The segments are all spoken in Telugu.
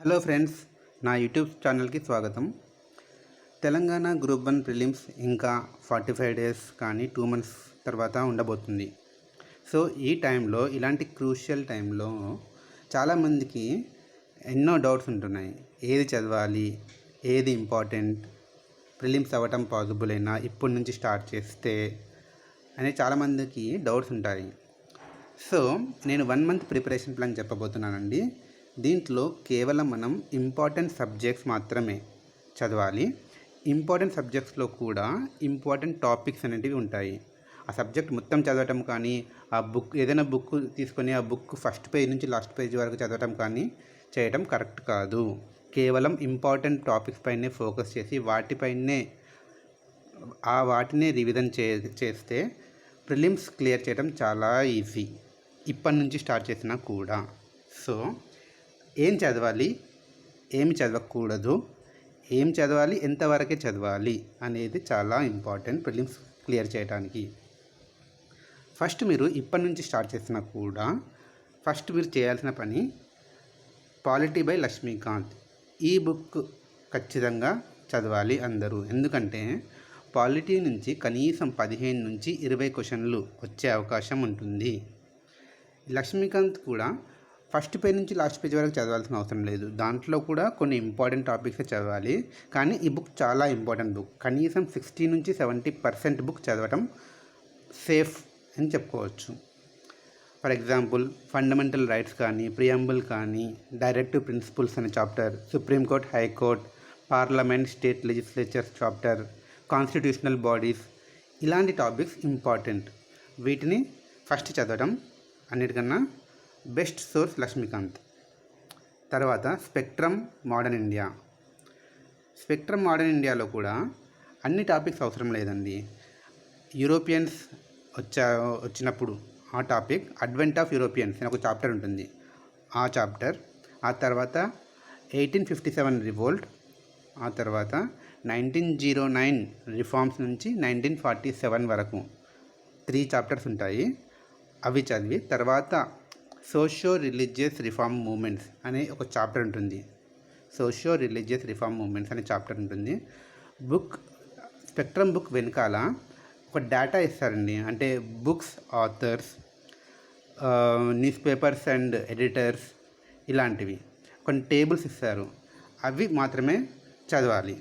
హలో ఫ్రెండ్స్, నా యూట్యూబ్ ఛానల్కి స్వాగతం. తెలంగాణ గ్రూప్ 1 ప్రిలిమ్స్ ఇంకా 45 డేస్ కానీ 2 మంత్స్ తర్వాత ఉండబోతుంది. సో ఈ టైంలో, ఇలాంటి క్రూషియల్ టైంలో చాలామందికి ఎన్నో డౌట్స్ ఉంటున్నాయి. ఏది చదవాలి, ఏది ఇంపార్టెంట్, ప్రిలిమ్స్ అవ్వటం పాసిబులేనా ఇప్పటి నుంచి స్టార్ట్ చేస్తే అని చాలామందికి డౌట్స్ ఉంటాయి. సో నేను 1 మంత్ ప్రిపరేషన్ ప్లాన్ చెప్పబోతున్నానండి. దీంట్లో కేవలం మనం ఇంపార్టెంట్ సబ్జెక్ట్స్ మాత్రమే చదవాలి. ఇంపార్టెంట్ సబ్జెక్ట్స్లో కూడా ఇంపార్టెంట్ టాపిక్స్ అనేటివి ఉంటాయి. ఆ సబ్జెక్ట్ మొత్తం చదవటం కానీ, ఆ బుక్ ఏదైనా బుక్ తీసుకొని ఆ బుక్ ఫస్ట్ పేజ్ నుంచి లాస్ట్ పేజ్ వరకు చదవటం కానీ చేయటం కరెక్ట్ కాదు. కేవలం ఇంపార్టెంట్ టాపిక్స్ పైనే ఫోకస్ చేసి వాటినే రివిజన్ చేస్తే ప్రిలిమ్స్ క్లియర్ చేయడం చాలా ఈజీ, ఇప్పటి నుంచి స్టార్ట్ చేసినా కూడా. సో ఏం చదవాలి, ఏమి చదవకూడదు, ఏం చదవాలి, ఎంతవరకే చదవాలి అనేది చాలా ఇంపార్టెంట్ ప్రిలిమ్స్ క్లియర్ చేయడానికి. ఫస్ట్ మీరు ఇప్పటి నుంచి స్టార్ట్ చేసినా కూడా ఫస్ట్ మీరు చేయాల్సిన పని పాలిటీ బై లక్ష్మీకాంత్. ఈ బుక్ ఖచ్చితంగా చదవాలి అందరూ. ఎందుకంటే పాలిటీ నుంచి కనీసం 15 నుంచి 20 క్వశ్చన్లు వచ్చే అవకాశం ఉంటుంది. లక్ష్మీకాంత్ కూడా ఫస్ట్ పేజ్ నుంచి లాస్ట్ పేజ్ వరకు చదవాల్సిన అవసరం లేదు. దాంట్లో కూడా కొన్ని ఇంపార్టెంట్ టాపిక్సే చదవాలి. కానీ ఈ బుక్ చాలా ఇంపార్టెంట్ బుక్. కనీసం 60 నుంచి 70% బుక్ చదవటం సేఫ్ అని చెప్పుకోవచ్చు. ఫర్ ఎగ్జాంపుల్ ఫండమెంటల్ రైట్స్ కానీ, ప్రియంబుల్ కానీ, డైరెక్టివ్ ప్రిన్సిపల్స్ అనే chapter, supreme court, high court, parliament, state legislatures chapter, constitutional bodies, ఇలాంటి టాపిక్స్ ఇంపార్టెంట్. వీటిని ఫస్ట్ చదవడం అన్నిటికన్నా బెస్ట్ సోర్స్ లక్ష్మీకాంత్. తర్వాత spectrum modern India. Spectrum modern ఇండియాలో కూడా అన్ని టాపిక్స్ అవసరం లేదండి. యూరోపియన్స్ వచ్చినప్పుడు ఆ టాపిక్, అడ్వెంట్ ఆఫ్ యూరోపియన్స్ అని ఒక చాప్టర్ ఉంటుంది, ఆ చాప్టర్. ఆ తర్వాత 1857 రివోల్ట్, ఆ తర్వాత 1909 రిఫార్మ్స్ నుంచి 1947 వరకు 3 చాప్టర్స్ ఉంటాయి. అవి చదివి తర్వాత సోషియో రిలీజియస్ రిఫార్మ్ మూమెంట్స్ అనే ఒక చాప్టర్ ఉంటుంది. సోషియో రిలీజియస్ రిఫార్మ్ మూమెంట్స్ అనే చాప్టర్ ఉంటుంది. స్పెక్ట్రమ్ బుక్ వెనకాల ఒక డేటా ఇస్తారండి. అంటే books, authors, news papers and editors, ఇలాంటివి కొన్ని టేబుల్స్ ఇస్తారు. అవి మాత్రమే చదవాలి.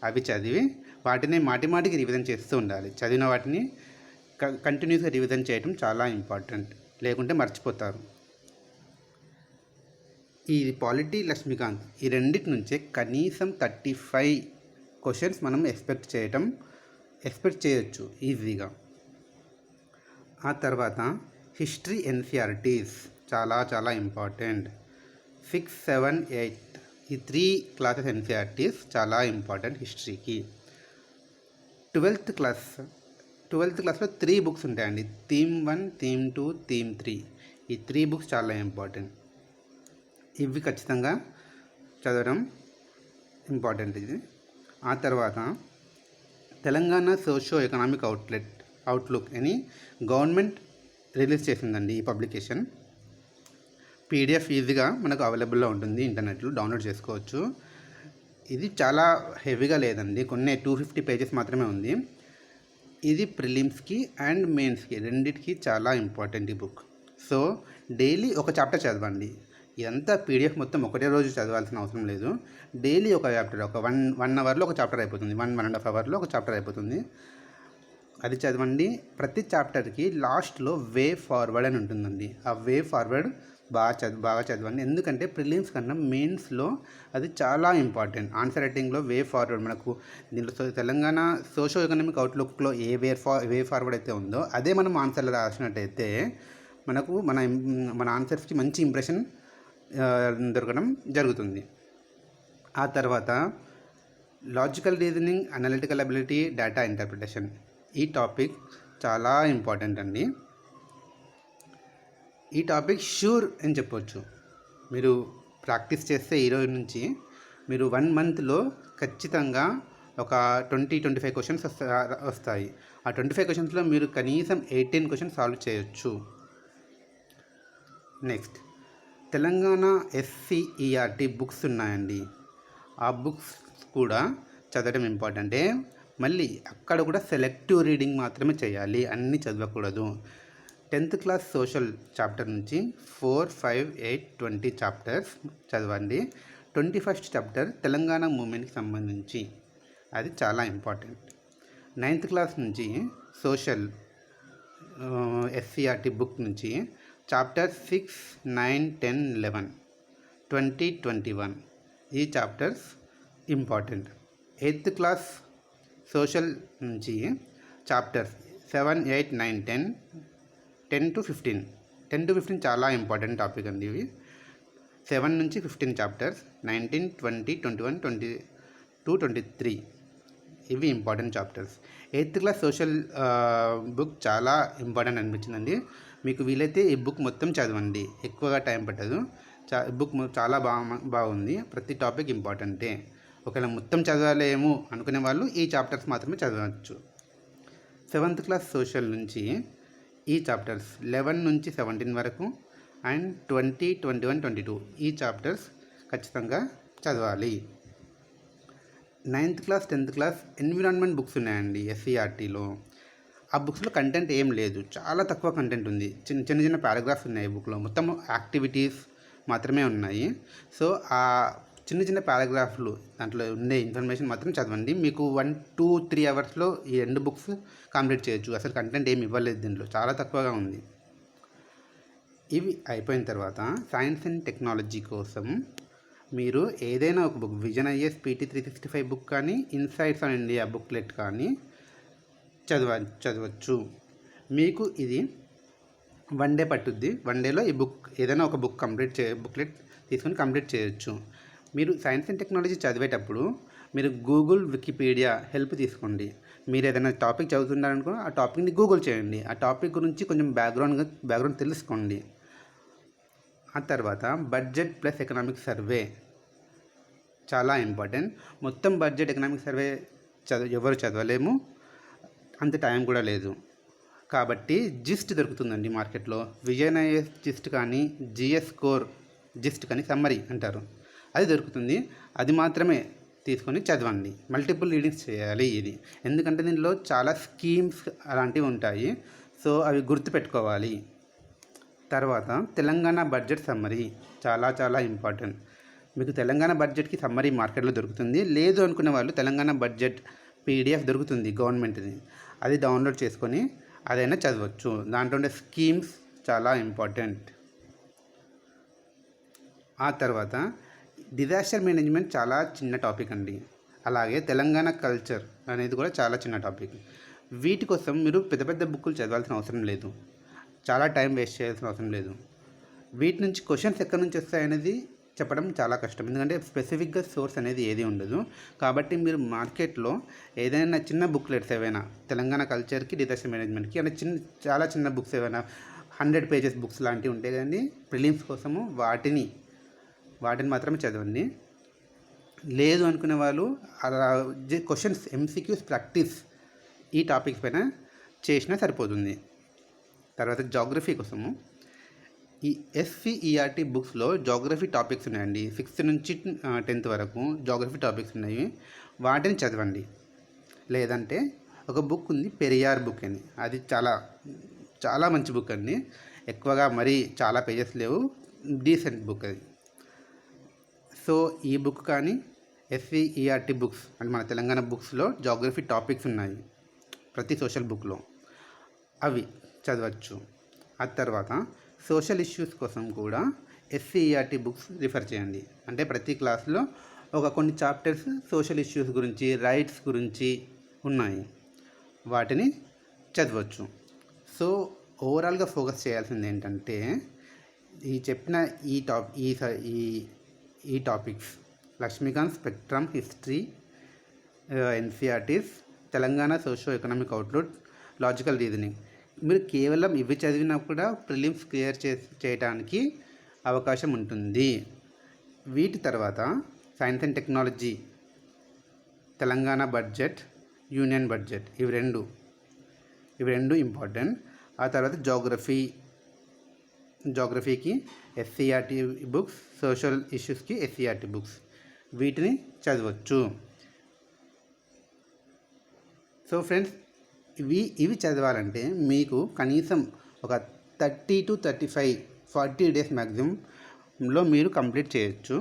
అవి చదివి వాటిని మాటికి రివిజన్ చేస్తూ ఉండాలి. చదివిన వాటిని కంటిన్యూస్గా రివిజన్ చేయడం చాలా ఇంపార్టెంట్, లేకుంటే మర్చిపోతారు. ఈ పాలిటీ, లక్ష్మీకాంత్, ఈ రెండింటి నుంచే కనీసం 35 క్వశ్చన్స్ మనం ఎక్స్పెక్ట్ చేయొచ్చు ఈజీగా. ఆ తర్వాత హిస్టరీ ఎన్సిఆర్టీస్ చాలా ఇంపార్టెంట్. 6, 7, 8 ఈ 3 క్లాసెస్ ఎన్సిఆర్టీస్ చాలా ఇంపార్టెంట్ హిస్టరీకి. 12th క్లాస్లో 3 బుక్స్ ఉంటాయండి. Theme 1, theme 2, theme 3. ఈ 3 బుక్స్ చాలా ఇంపార్టెంట్. ఇవి ఖచ్చితంగా చదవడం ఇంపార్టెంట్ ఇది. ఆ తర్వాత తెలంగాణ సోషో ఎకనామిక్ అవుట్లుక్ అని గవర్నమెంట్ రిలీజ్ చేసిందండి ఈ పబ్లికేషన్. పీడిఎఫ్ ఈజీగా మనకు అవైలబుల్లో ఉంటుంది, ఇంటర్నెట్లో డౌన్లోడ్ చేసుకోవచ్చు. ఇది చాలా హెవీగా లేదండి, కొన్ని 250 పేజెస్ మాత్రమే ఉంది. ఇది ప్రిలిమ్స్కి అండ్ మెయిన్స్కి రెండింటికి చాలా ఇంపార్టెంట్ ఈ బుక్. సో డైలీ ఒక చాప్టర్ చదవండి. ఇదంతా పీడిఎఫ్ మొత్తం ఒకటే రోజు చదవాల్సిన అవసరం లేదు. డైలీ ఒక చాప్టర్, ఒక 1 అవర్లో ఒక చాప్టర్ అయిపోతుంది, 1.5 అవర్లో ఒక చాప్టర్ అయిపోతుంది. అది చదవండి. ప్రతి చాప్టర్కి లాస్ట్లో వే ఫార్వర్డ్ అని ఉంటుందండి. ఆ వే ఫార్వర్డ్ బాగా చదవండి. ఎందుకంటే ప్రిలిమ్స్ కన్నా మెయిన్స్లో అది చాలా ఇంపార్టెంట్. ఆన్సర్ రైటింగ్లో వే ఫార్వర్డ్ మనకు దీంట్లో తెలంగాణ సోషో ఎకనామిక్ అవుట్లుక్లో ఏ వే ఫార్వర్డ్ అయితే ఉందో అదే మనం ఆన్సర్లో రాసినట్టయితే మనకు మన ఆన్సర్స్కి మంచి ఇంప్రెషన్ దొరకడం జరుగుతుంది. ఆ తర్వాత logical reasoning, analytical ability, data interpretation. ఈ టాపిక్ చాలా ఇంపార్టెంట్ అండి. ఈ టాపిక్ షూర్ అని చెప్పొచ్చు. మీరు ప్రాక్టీస్ చేస్తే ఈరోజు నుంచి మీరు 1 మంత్లో ఖచ్చితంగా ఒక 20-25 క్వశ్చన్స్ వస్తాయి. ఆ 25 క్వశ్చన్స్లో మీరు కనీసం 18 క్వశ్చన్స్ సాల్వ్ చేయొచ్చు. నెక్స్ట్ తెలంగాణ ఎస్సీఈఆర్టీ బుక్స్ ఉన్నాయండి. ఆ బుక్స్ కూడా చదవడం ఇంపార్టెంటే. మళ్ళీ అక్కడ కూడా సెలెక్టివ్ రీడింగ్ మాత్రమే చేయాలి, అన్నీ చదవకూడదు. 10th క్లాస్ సోషల్ చాప్టర్ నుంచి 4, 5, 8, 20 చాప్టర్స్ చదవండి. 21st చాప్టర్ తెలంగాణ మూమెంట్కి సంబంధించి, అది చాలా ఇంపార్టెంట్. 9th క్లాస్ నుంచి సోషల్ ఎస్సీఆర్టీ బుక్ నుంచి చాప్టర్ 6, 9, 10, 11, 20, 21 ఈ chapters important. 8th class social నుంచి చాప్టర్స్ 7, 8, 9, 10, 10 to 15. 10 to 15 చాలా ఇంపార్టెంట్ టాపిక్ అండి ఇవి. 7 నుంచి 15 చాప్టర్స్, 19, 20, 21, 22, 23 ఇవి important chapters. 8th class social book చాలా ఇంపార్టెంట్ అనిపించిందండి. మీకు వీలైతే ఈ బుక్ మొత్తం చదవండి, ఎక్కువగా టైం పట్టదు. బుక్ చాలా బాగుంది, ప్రతి టాపిక్ ఇంపార్టెంటే. ఒకవేళ మొత్తం చదవలేము అనుకునే వాళ్ళు ఈ చాప్టర్స్ మాత్రమే చదవచ్చు. 7th క్లాస్ సోషల్ నుంచి ఈ చాప్టర్స్ 11 నుంచి 17 వరకు అండ్ 20, 21, 22 ఈ చాప్టర్స్ ఖచ్చితంగా చదవాలి. 9th class 10th class environment books ఉన్నాయండి ఎస్సీఆర్టీలో. ఆ బుక్స్లో కంటెంట్ ఏం లేదు, చాలా తక్కువ కంటెంట్ ఉంది. చిన్న చిన్న పారాగ్రాఫ్స్ ఉన్నాయి బుక్లో, మొత్తం యాక్టివిటీస్ మాత్రమే ఉన్నాయి. సో ఆ చిన్న చిన్న పారాగ్రాఫ్లు దాంట్లో ఉండే ఇన్ఫర్మేషన్ మాత్రం చదవండి. మీకు 1, 2, 3 అవర్స్లో ఈ 2 బుక్స్ కంప్లీట్ చేయొచ్చు. అసలు కంటెంట్ ఏమి ఇవ్వలేదు దీంట్లో, చాలా తక్కువగా ఉంది. ఇవి అయిపోయిన తర్వాత సైన్స్ అండ్ టెక్నాలజీ కోసం మీరు ఏదైనా ఒక book, vision IAS PT 365 book కానీ, ఇన్సైట్స్ ఆన్ ఇండియా బుక్లెట్ కానీ చదవచ్చు. మీకు ఇది 1 డే పట్టుద్ది. 1 డేలో ఈ బుక్ ఏదైనా ఒక బుక్ బుక్లెట్ తీసుకొని కంప్లీట్ చేయొచ్చు. మీరు సైన్స్ అండ్ టెక్నాలజీ చదివేటప్పుడు మీరు గూగుల్, వికీపీడియా హెల్ప్ తీసుకోండి. మీరు ఏదైనా టాపిక్ చదువుతున్నారనుకో ఆ టాపిక్ని గూగుల్ చేయండి. ఆ టాపిక్ గురించి కొంచెం బ్యాక్గ్రౌండ్ తెలుసుకోండి. ఆ తర్వాత బడ్జెట్ ప్లస్ ఎకనామిక్ సర్వే చాలా ఇంపార్టెంట్. మొత్తం బడ్జెట్ ఎకనామిక్ సర్వే ఎవరు చదవలేము, అంత టైం కూడా లేదు. కాబట్టి జిస్ట్ దొరుకుతుందండి మార్కెట్లో. విజయన్ ఐఏఎస్ జిస్ట్ కానీ, జిఎస్ కోర్ జిస్ట్ కానీ, సమ్మరీ అంటారు, అది దొరుకుతుంది. అది మాత్రమే తీసుకొని చదవండి. మల్టిపుల్ రీడింగ్స్ చేయాలి ఇది, ఎందుకంటే దీనిలో చాలా స్కీమ్స్ అలాంటివి ఉంటాయి. సో అవి గుర్తుపెట్టుకోవాలి. తర్వాత తెలంగాణ బడ్జెట్ సమ్మరీ చాలా చాలా ఇంపార్టెంట్. మీకు తెలంగాణ బడ్జెట్కి సమ్మరీ మార్కెట్లో దొరుకుతుంది. లేదు అనుకునే వాళ్ళు తెలంగాణ బడ్జెట్ PDF దొరుకుతుంది గవర్నమెంట్ది, అది డౌన్లోడ్ చేసుకొని అదైనా చదవచ్చు. దాంట్లో ఉండే స్కీమ్స్ చాలా ఇంపార్టెంట్. ఆ తర్వాత డిజాస్టర్ మేనేజ్మెంట్ చాలా చిన్న టాపిక్ అండి. అలాగే తెలంగాణ కల్చర్ అనేది కూడా చాలా చిన్న టాపిక్. వీటి కోసం మీరు పెద్ద పెద్ద బుక్కులు చదవాల్సిన అవసరం లేదు, చాలా టైం వేస్ట్ చేయాల్సిన అవసరం లేదు. వీటి నుంచి క్వశ్చన్స్ ఎక్కడి నుంచి వస్తాయనేది చెప్పడం చాలా కష్టం, ఎందుకంటే స్పెసిఫిక్గా సోర్స్ అనేది ఏది ఉండదు. కాబట్టి మీరు మార్కెట్లో ఏదైనా చిన్న బుక్లెట్స్ ఏవైనా తెలంగాణ కల్చర్కి, డిజాస్టర్ మేనేజ్మెంట్కి అంటే చాలా చిన్న బుక్స్ ఏవైనా 100 పేజెస్ బుక్స్ లాంటివి ఉంటాయి కదండి ప్రిలిమ్స్ కోసము, వాటిని మాత్రమే చదవండి. లేదు అనుకునే వాళ్ళు అలా క్వశ్చన్స్, MCQs ప్రాక్టీస్ ఈ టాపిక్స్ పైన చేసినా సరిపోతుంది. తర్వాత జాగ్రఫీ కోసము ఈ SCERT బుక్స్లో జాగ్రఫీ టాపిక్స్ ఉన్నాయండి. 6th నుంచి 10th వరకు జాగ్రఫీ టాపిక్స్ ఉన్నాయి, వాటిని చదవండి. లేదంటే ఒక బుక్ ఉంది పెరియార్ బుక్ అని, అది చాలా చాలా మంచి బుక్ అండి. ఎక్కువగా మరీ చాలా పేజెస్ లేవు, డీసెంట్ బుక్ అది. సో ఈ బుక్ కానీ SCERT బుక్స్ అంటే మన తెలంగాణ బుక్స్లో జాగ్రఫీ టాపిక్స్ ఉన్నాయి ప్రతి సోషల్ బుక్లో, అవి చదవచ్చు. ఆ తర్వాత సోషల్ ఇష్యూస్ కోసం కూడా SCERT బుక్స్ రిఫర్ చేయండి. అంటే ప్రతి క్లాస్లో కొన్ని చాప్టర్స్ సోషల్ ఇష్యూస్ గురించి, రైట్స్ గురించి ఉన్నాయి, వాటిని చదవచ్చు. సో ఓవరాల్గా ఫోకస్ చేయాల్సింది ఏంటంటే ఈ చెప్పిన ఈ topics Laxmikanth spectrum, history, NCERTs, Telangana socio economic outlook, logical reasoning. మీరు కేవలం ఇవి చదివినా కూడా ప్రిలిమ్స్ క్లియర్ చేయడానికి అవకాశం ఉంటుంది. వీటి తర్వాత science and technology, Telangana budget, union budget, ఇవి రెండు ఇంపార్టెంట్. ఆ తర్వాత జాగ్రఫీ జోగ్రఫీకి ఎస్సీఆర్టీ బుక్స్, సోషల్ ఇష్యూస్కి ఎస్సీఆర్టీ బుక్స్, వీటిని చదవచ్చు. సో ఫ్రెండ్స్, ఇవి చదవాలంటే మీకు కనీసం ఒక 30 to 35 40 డేస్ మ్యాక్సిమంలో మీరు కంప్లీట్ చేయొచ్చు.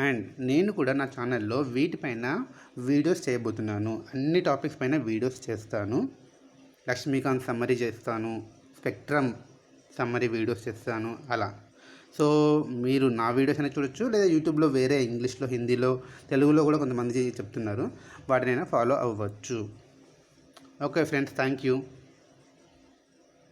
అండ్ నేను కూడా నా ఛానల్లో వీటిపైన వీడియోస్ చేయబోతున్నాను. అన్ని టాపిక్స్ పైన వీడియోస్ చేస్తాను. లక్ష్మీకాంత్ సమ్మరీ చేస్తాను, స్పెక్ట్రమ్ సమ్మరీ వీడియోస్ చేస్తాను అలా. సో మీరు నా వీడియోస్ అయినా చూడొచ్చు, లేదా యూట్యూబ్లో వేరే ఇంగ్లీష్లో, హిందీలో, తెలుగులో కూడా కొంతమంది చెప్తున్నారు, వాటినైనా ఫాలో అవ్వచ్చు. Okay friends, thank you.